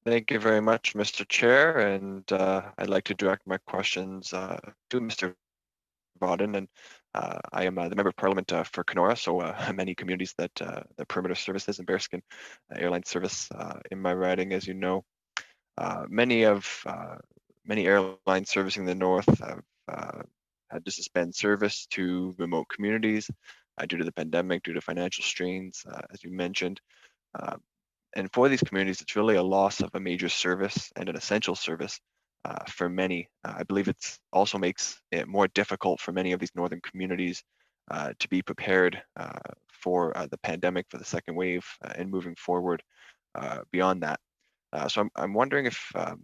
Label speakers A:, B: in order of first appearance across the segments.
A: Thank you very much, Mr. Chair, and I'd like to direct my questions to Mr. Vodden, and I am the Member of Parliament for Kenora, so many communities that the Perimeter Services and Bearskin Airline Service in my riding, as you know. Many airlines servicing the north have had to suspend service to remote communities due to the pandemic, due to financial strains, as you mentioned. Uh, and for these communities, it's really a loss of a major service and an essential service for many. I believe it also makes it more difficult for many of these northern communities to be prepared for the pandemic, for the second wave, and moving forward beyond that. So I'm wondering if, Mr.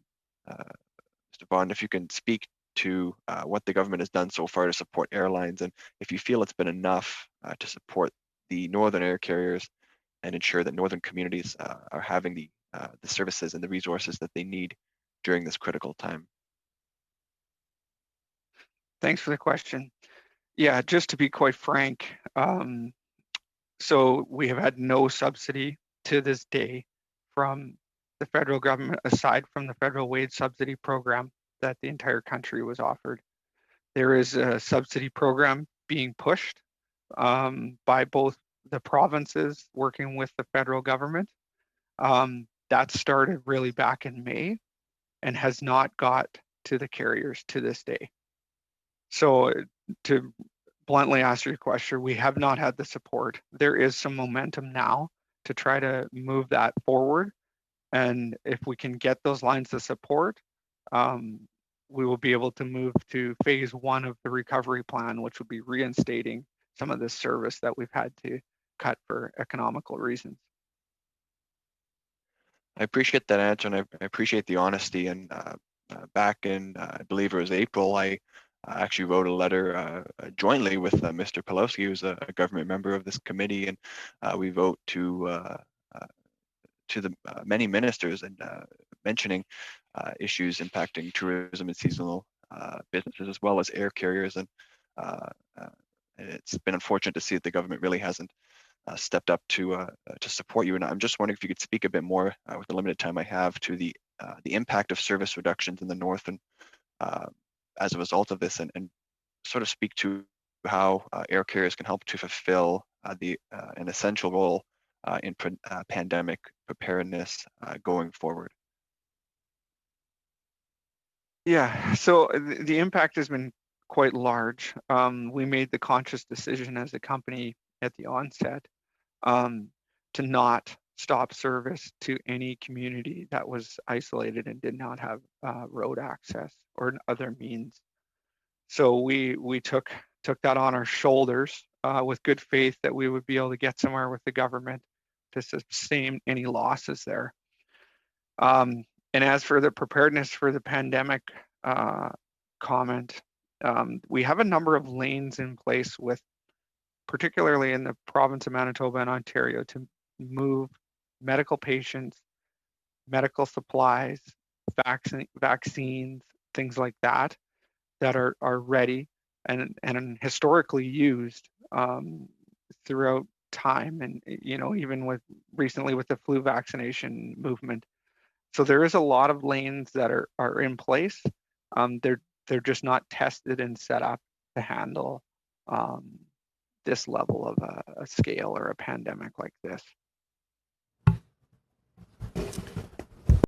A: Bond, if you can speak to what the government has done so far to support airlines, and if you feel it's been enough to support the northern air carriers and ensure that northern communities are having the services and the resources that they need during this critical time.
B: Thanks for the question. Yeah, just to be quite frank, so we have had no subsidy to this day from the federal government, aside from the federal wage subsidy program that the entire country was offered. There is a subsidy program being pushed by both the provinces working with the federal government. That started really back in May and has not got to the carriers to this day. So to bluntly answer your question, we have not had the support. There is some momentum now to try to move that forward. And if we can get those lines of support, we will be able to move to phase one of the recovery plan, which would be reinstating some of this service that we've had to cut for economical reasons.
A: I appreciate that answer, and I appreciate the honesty. And back in, I believe it was April, I actually wrote a letter jointly with Mr. Pelowski, who's a government member of this committee, and we wrote to the many ministers and mentioning issues impacting tourism and seasonal businesses, as well as air carriers. And it's been unfortunate to see that the government really hasn't stepped up to support you. And I'm just wondering if you could speak a bit more with the limited time I have to the impact of service reductions in the north and as a result of this, and sort of speak to how air carriers can help to fulfill an essential role in pandemic preparedness going forward.
B: Yeah, so the impact has been quite large. We made the conscious decision as a company at the onset to not stop service to any community that was isolated and did not have road access or other means. So we took that on our shoulders with good faith that we would be able to get somewhere with the government to sustain any losses there. And as for the preparedness for the pandemic comment, we have a number of lanes in place with, particularly in the province of Manitoba and Ontario, to move medical patients, medical supplies, vaccines, things like that, that are ready and historically used throughout time, and even with recently with the flu vaccination movement. So there is a lot of lanes that are in place. They're just not tested and set up to handle this level of a scale or a pandemic like this.